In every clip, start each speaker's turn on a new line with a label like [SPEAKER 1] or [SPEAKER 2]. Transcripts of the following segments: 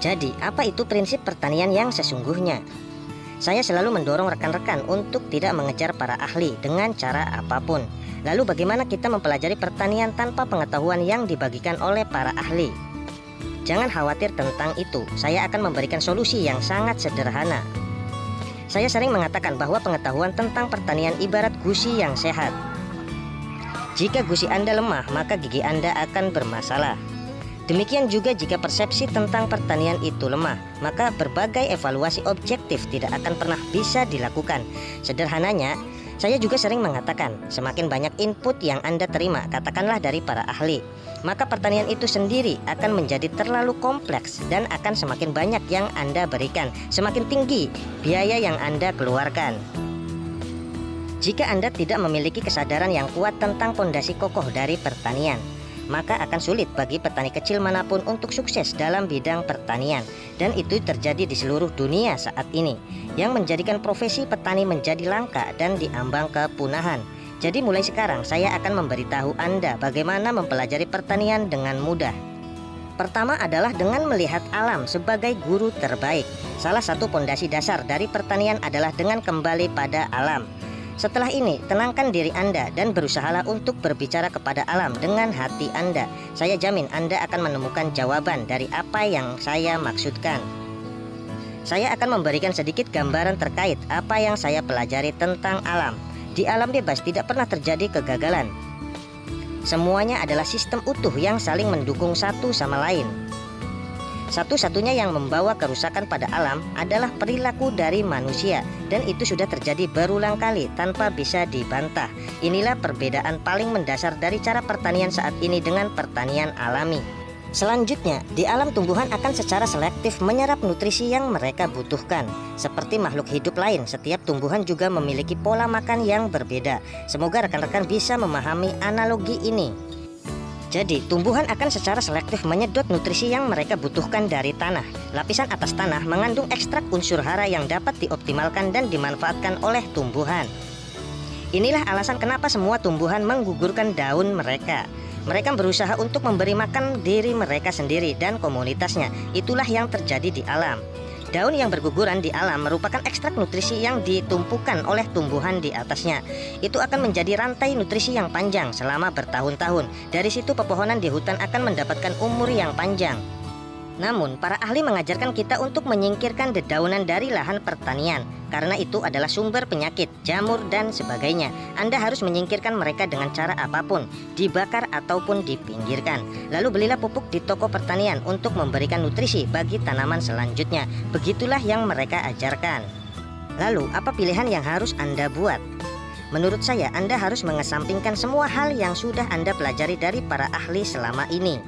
[SPEAKER 1] Jadi, apa itu prinsip pertanian yang sesungguhnya? Saya selalu mendorong rekan-rekan untuk tidak mengejar para ahli dengan cara apapun. Lalu bagaimana kita mempelajari pertanian tanpa pengetahuan yang dibagikan oleh para ahli? Jangan khawatir tentang itu, saya akan memberikan solusi yang sangat sederhana. Saya sering mengatakan bahwa pengetahuan tentang pertanian ibarat gusi yang sehat. Jika gusi Anda lemah, maka gigi Anda akan bermasalah. Demikian juga jika persepsi tentang pertanian itu lemah, maka berbagai evaluasi objektif tidak akan pernah bisa dilakukan. Sederhananya, saya juga sering mengatakan, semakin banyak input yang Anda terima, katakanlah dari para ahli, maka pertanian itu sendiri akan menjadi terlalu kompleks dan akan semakin banyak yang Anda berikan, semakin tinggi biaya yang Anda keluarkan. Jika Anda tidak memiliki kesadaran yang kuat tentang pondasi kokoh dari pertanian, maka akan sulit bagi petani kecil manapun untuk sukses dalam bidang pertanian. Dan itu terjadi di seluruh dunia saat ini, yang menjadikan profesi petani menjadi langka dan diambang kepunahan. Jadi mulai sekarang saya akan memberitahu Anda bagaimana mempelajari pertanian dengan mudah. Pertama adalah dengan melihat alam sebagai guru terbaik. Salah satu pondasi dasar dari pertanian adalah dengan kembali pada alam. Setelah ini, tenangkan diri Anda dan berusahalah untuk berbicara kepada alam dengan hati Anda. Saya jamin Anda akan menemukan jawaban dari apa yang saya maksudkan. Saya akan memberikan sedikit gambaran terkait apa yang saya pelajari tentang alam. Di alam bebas tidak pernah terjadi kegagalan. Semuanya adalah sistem utuh yang saling mendukung satu sama lain. Satu-satunya yang membawa kerusakan pada alam adalah perilaku dari manusia, dan itu sudah terjadi berulang kali tanpa bisa dibantah. Inilah perbedaan paling mendasar dari cara pertanian saat ini dengan pertanian alami. Selanjutnya, di alam tumbuhan akan secara selektif menyerap nutrisi yang mereka butuhkan. Seperti makhluk hidup lain, setiap tumbuhan juga memiliki pola makan yang berbeda. Semoga rekan-rekan bisa memahami analogi ini. Jadi, tumbuhan akan secara selektif menyedot nutrisi yang mereka butuhkan dari tanah. Lapisan atas tanah mengandung ekstrak unsur hara yang dapat dioptimalkan dan dimanfaatkan oleh tumbuhan. Inilah alasan kenapa semua tumbuhan menggugurkan daun mereka. Mereka berusaha untuk memberi makan diri mereka sendiri dan komunitasnya. Itulah yang terjadi di alam. Daun yang berguguran di alam merupakan ekstrak nutrisi yang ditumpukan oleh tumbuhan di atasnya. Itu akan menjadi rantai nutrisi yang panjang selama bertahun-tahun. Dari situ pepohonan di hutan akan mendapatkan umur yang panjang. Namun, para ahli mengajarkan kita untuk menyingkirkan dedaunan dari lahan pertanian, karena itu adalah sumber penyakit, jamur, dan sebagainya. Anda harus menyingkirkan mereka dengan cara apapun, dibakar ataupun dipinggirkan. Lalu belilah pupuk di toko pertanian untuk memberikan nutrisi bagi tanaman selanjutnya. Begitulah yang mereka ajarkan. Lalu, apa pilihan yang harus Anda buat? Menurut saya, Anda harus mengesampingkan semua hal yang sudah Anda pelajari dari para ahli selama ini,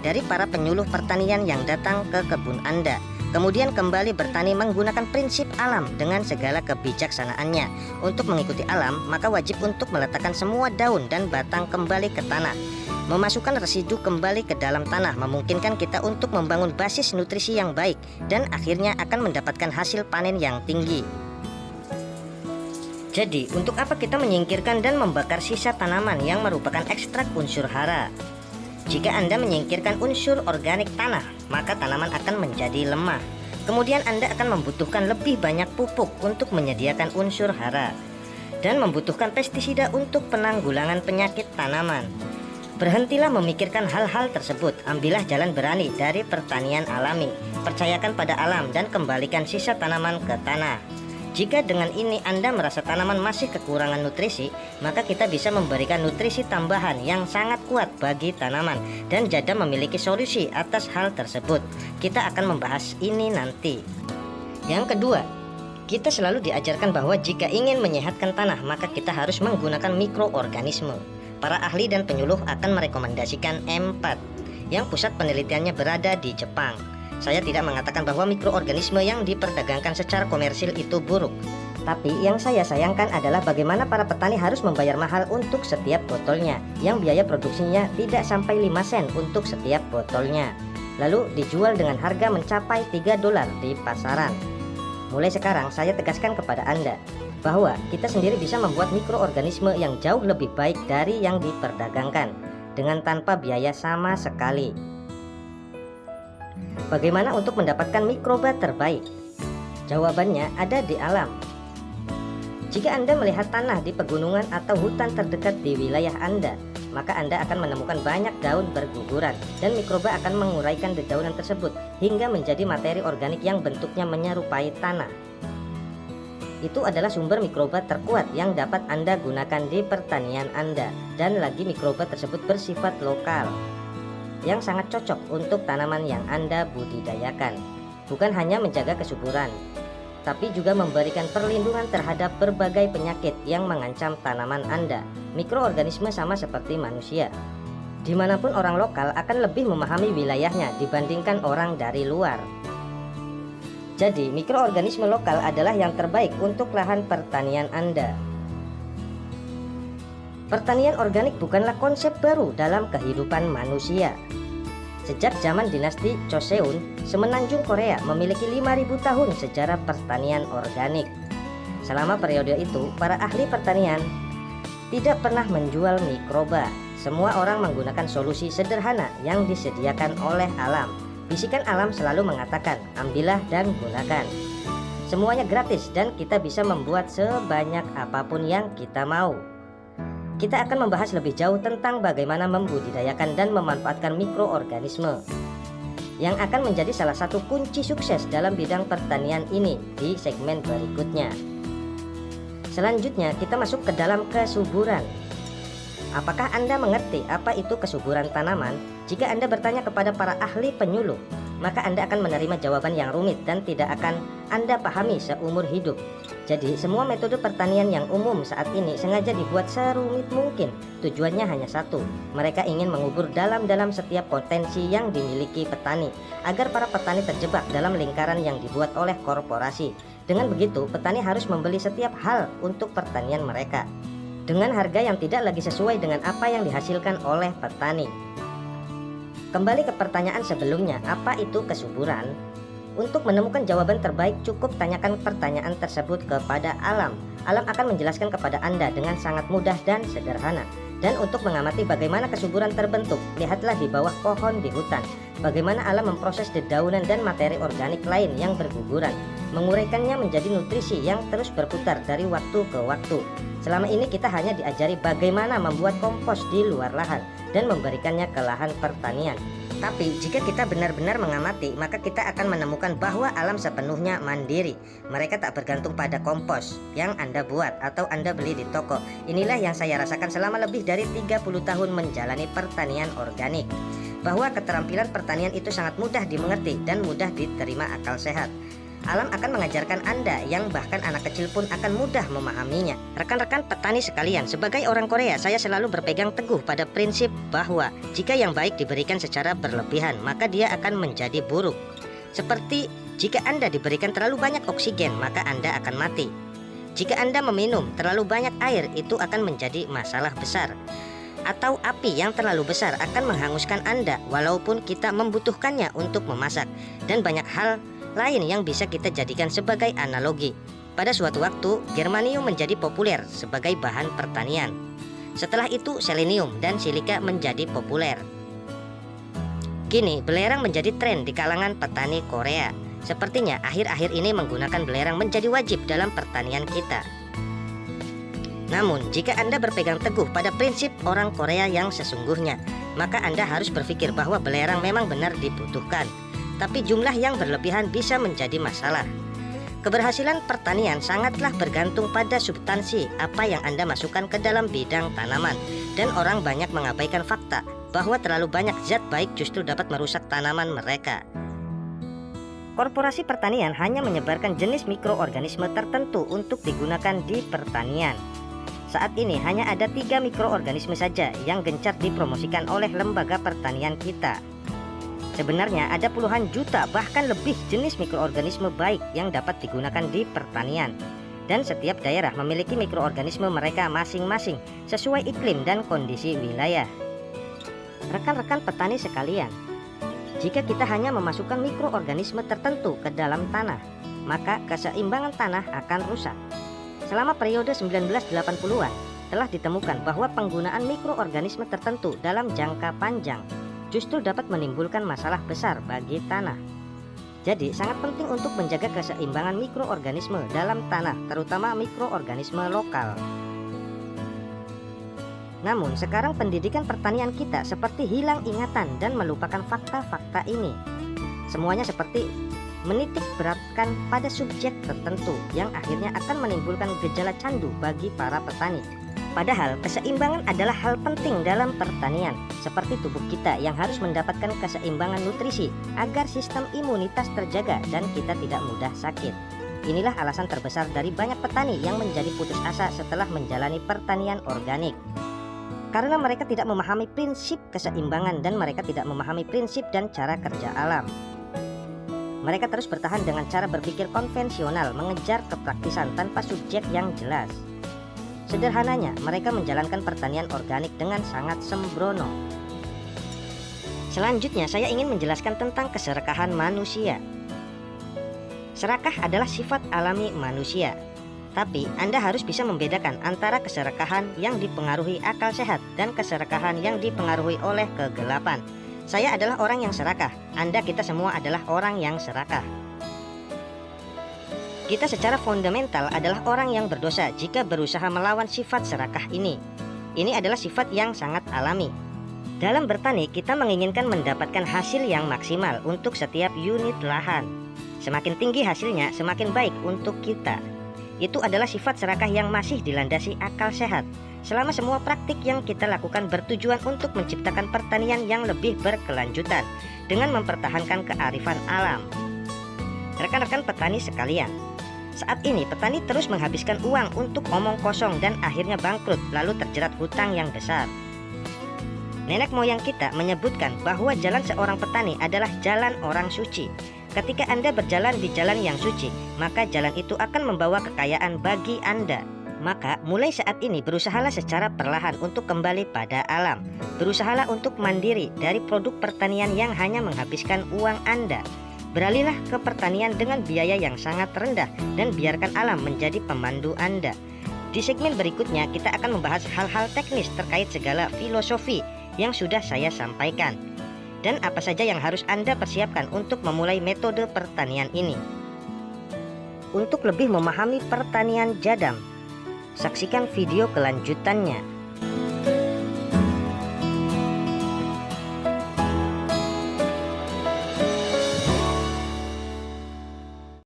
[SPEAKER 1] dari para penyuluh pertanian yang datang ke kebun Anda. Kemudian kembali bertani menggunakan prinsip alam dengan segala kebijaksanaannya. Untuk mengikuti alam, maka wajib untuk meletakkan semua daun dan batang kembali ke tanah. Memasukkan residu kembali ke dalam tanah memungkinkan kita untuk membangun basis nutrisi yang baik, dan akhirnya akan mendapatkan hasil panen yang tinggi. Jadi, untuk apa kita menyingkirkan dan membakar sisa tanaman yang merupakan ekstrak unsur hara? Jika Anda menyingkirkan unsur organik tanah, maka tanaman akan menjadi lemah. Kemudian Anda akan membutuhkan lebih banyak pupuk untuk menyediakan unsur hara, dan membutuhkan pestisida untuk penanggulangan penyakit tanaman. Berhentilah memikirkan hal-hal tersebut. Ambillah jalan berani dari pertanian alami. Percayakan pada alam dan kembalikan sisa tanaman ke tanah. Jika dengan ini Anda merasa tanaman masih kekurangan nutrisi, maka kita bisa memberikan nutrisi tambahan yang sangat kuat bagi tanaman, dan Jada memiliki solusi atas hal tersebut. Kita akan membahas ini nanti. Yang kedua, kita selalu diajarkan bahwa jika ingin menyehatkan tanah, maka kita harus menggunakan mikroorganisme. Para ahli dan penyuluh akan merekomendasikan M4, yang pusat penelitiannya berada di Jepang. Saya tidak mengatakan bahwa mikroorganisme yang diperdagangkan secara komersil itu buruk. Tapi yang saya sayangkan adalah bagaimana para petani harus membayar mahal untuk setiap botolnya, yang biaya produksinya tidak sampai 5 sen untuk setiap botolnya. Lalu dijual dengan harga mencapai $3 di pasaran. Mulai sekarang saya tegaskan kepada Anda bahwa kita sendiri bisa membuat mikroorganisme yang jauh lebih baik dari yang diperdagangkan dengan tanpa biaya sama sekali. Bagaimana untuk mendapatkan mikroba terbaik? Jawabannya ada di alam. Jika Anda melihat tanah di pegunungan atau hutan terdekat di wilayah Anda, maka Anda akan menemukan banyak daun berguguran dan mikroba akan menguraikan dedaunan tersebut hingga menjadi materi organik yang bentuknya menyerupai tanah. Itu adalah sumber mikroba terkuat yang dapat Anda gunakan di pertanian Anda, dan lagi mikroba tersebut bersifat lokal yang sangat cocok untuk tanaman yang Anda budidayakan. Bukan hanya menjaga kesuburan, tapi juga memberikan perlindungan terhadap berbagai penyakit yang mengancam tanaman Anda. Mikroorganisme sama seperti manusia. Dimanapun orang lokal akan lebih memahami wilayahnya dibandingkan orang dari luar. Jadi, mikroorganisme lokal adalah yang terbaik untuk lahan pertanian Anda. Pertanian organik bukanlah konsep baru dalam kehidupan manusia. Sejak zaman dinasti Joseon, semenanjung Korea memiliki 5.000 tahun sejarah pertanian organik. Selama periode itu, para ahli pertanian tidak pernah menjual mikroba. Semua orang menggunakan solusi sederhana yang disediakan oleh alam. Bisikan alam selalu mengatakan, ambillah dan gunakan. Semuanya gratis dan kita bisa membuat sebanyak apapun yang kita mau. Kita akan membahas lebih jauh tentang bagaimana membudidayakan dan memanfaatkan mikroorganisme yang akan menjadi salah satu kunci sukses dalam bidang pertanian ini di segmen berikutnya. Selanjutnya kita masuk ke dalam kesuburan. Apakah Anda mengerti apa itu kesuburan tanaman? Jika Anda bertanya kepada para ahli penyuluh, maka Anda akan menerima jawaban yang rumit dan tidak akan Anda pahami seumur hidup. Jadi semua metode pertanian yang umum saat ini sengaja dibuat serumit mungkin. Tujuannya hanya satu, mereka ingin mengubur dalam-dalam setiap potensi yang dimiliki petani, agar para petani terjebak dalam lingkaran yang dibuat oleh korporasi. Dengan begitu, petani harus membeli setiap hal untuk pertanian mereka dengan harga yang tidak lagi sesuai dengan apa yang dihasilkan oleh petani. Kembali ke pertanyaan sebelumnya, apa itu kesuburan? Untuk menemukan jawaban terbaik, cukup tanyakan pertanyaan tersebut kepada alam. Alam akan menjelaskan kepada Anda dengan sangat mudah dan sederhana. Dan untuk mengamati bagaimana kesuburan terbentuk, lihatlah di bawah pohon di hutan. Bagaimana alam memproses dedaunan dan materi organik lain yang berguguran, menguraikannya menjadi nutrisi yang terus berputar dari waktu ke waktu. Selama ini kita hanya diajari bagaimana membuat kompos di luar lahan dan memberikannya ke lahan pertanian. Tapi jika kita benar-benar mengamati, maka kita akan menemukan bahwa alam sepenuhnya mandiri. Mereka tak bergantung pada kompos yang Anda buat atau Anda beli di toko. Inilah yang saya rasakan selama lebih dari 30 tahun menjalani pertanian organik. Bahwa keterampilan pertanian itu sangat mudah dimengerti dan mudah diterima akal sehat. Alam akan mengajarkan Anda yang bahkan anak kecil pun akan mudah memahaminya. Rekan-rekan petani sekalian, sebagai orang Korea, saya selalu berpegang teguh pada prinsip bahwa jika yang baik diberikan secara berlebihan, maka dia akan menjadi buruk. Seperti jika Anda diberikan terlalu banyak oksigen, maka Anda akan mati. Jika Anda meminum terlalu banyak air, itu akan menjadi masalah besar. Atau api yang terlalu besar akan menghanguskan Anda, walaupun kita membutuhkannya untuk memasak. Dan banyak hal lain yang bisa kita jadikan sebagai analogi. Pada suatu waktu, germanium menjadi populer sebagai bahan pertanian. Setelah itu, selenium dan silika menjadi populer. Kini, belerang menjadi tren di kalangan petani Korea. Sepertinya akhir-akhir ini menggunakan belerang menjadi wajib dalam pertanian kita. Namun, jika Anda berpegang teguh pada prinsip orang Korea yang sesungguhnya, maka Anda harus berpikir bahwa belerang memang benar dibutuhkan. Tapi jumlah yang berlebihan bisa menjadi masalah. Keberhasilan pertanian sangatlah bergantung pada substansi apa yang Anda masukkan ke dalam bidang tanaman. Dan orang banyak mengabaikan fakta bahwa terlalu banyak zat baik justru dapat merusak tanaman mereka. Korporasi pertanian hanya menyebarkan jenis mikroorganisme tertentu untuk digunakan di pertanian. Saat ini hanya ada 3 mikroorganisme saja yang gencar dipromosikan oleh lembaga pertanian kita. Sebenarnya ada puluhan juta bahkan lebih jenis mikroorganisme baik yang dapat digunakan di pertanian. Dan setiap daerah memiliki mikroorganisme mereka masing-masing sesuai iklim dan kondisi wilayah. Rekan-rekan petani sekalian, jika kita hanya memasukkan mikroorganisme tertentu ke dalam tanah, maka keseimbangan tanah akan rusak. Selama periode 1980-an telah ditemukan bahwa penggunaan mikroorganisme tertentu dalam jangka panjang justru dapat menimbulkan masalah besar bagi tanah. Jadi sangat penting untuk menjaga keseimbangan mikroorganisme dalam tanah, terutama mikroorganisme lokal. Namun sekarang pendidikan pertanian kita seperti hilang ingatan dan melupakan fakta-fakta ini. Semuanya seperti menitik beratkan pada subjek tertentu yang akhirnya akan menimbulkan gejala candu bagi para petani. Padahal keseimbangan adalah hal penting dalam pertanian, seperti tubuh kita yang harus mendapatkan keseimbangan nutrisi agar sistem imunitas terjaga dan kita tidak mudah sakit. Inilah alasan terbesar dari banyak petani yang menjadi putus asa setelah menjalani pertanian organik. Karena mereka tidak memahami prinsip keseimbangan dan mereka tidak memahami prinsip dan cara kerja alam. Mereka terus bertahan dengan cara berpikir konvensional, mengejar kepraktisan tanpa subjek yang jelas. Sederhananya, mereka menjalankan pertanian organik dengan sangat sembrono. Selanjutnya, saya ingin menjelaskan tentang keserakahan manusia. Serakah adalah sifat alami manusia. Tapi Anda harus bisa membedakan antara keserakahan yang dipengaruhi akal sehat dan keserakahan yang dipengaruhi oleh kegelapan. Saya adalah orang yang serakah, kita semua adalah orang yang serakah. Kita secara fundamental adalah orang yang berdosa jika berusaha melawan sifat serakah ini. Ini adalah sifat yang sangat alami. Dalam bertani, kita menginginkan mendapatkan hasil yang maksimal untuk setiap unit lahan. Semakin tinggi hasilnya, semakin baik untuk kita. Itu adalah sifat serakah yang masih dilandasi akal sehat. Selama semua praktik yang kita lakukan bertujuan untuk menciptakan pertanian yang lebih berkelanjutan dengan mempertahankan kearifan alam. Rekan-rekan petani sekalian, saat ini petani terus menghabiskan uang untuk omong kosong dan akhirnya bangkrut lalu terjerat hutang yang besar. Nenek moyang kita menyebutkan bahwa jalan seorang petani adalah jalan orang suci. Ketika Anda berjalan di jalan yang suci, maka jalan itu akan membawa kekayaan bagi Anda. Maka mulai saat ini berusahalah secara perlahan untuk kembali pada alam. Berusahalah untuk mandiri dari produk pertanian yang hanya menghabiskan uang Anda. Beralihlah ke pertanian dengan biaya yang sangat rendah dan biarkan alam menjadi pemandu Anda. Di segmen berikutnya kita akan membahas hal-hal teknis terkait segala filosofi yang sudah saya sampaikan. Dan apa saja yang harus Anda persiapkan untuk memulai metode pertanian ini. Untuk lebih memahami pertanian jadam, saksikan video kelanjutannya.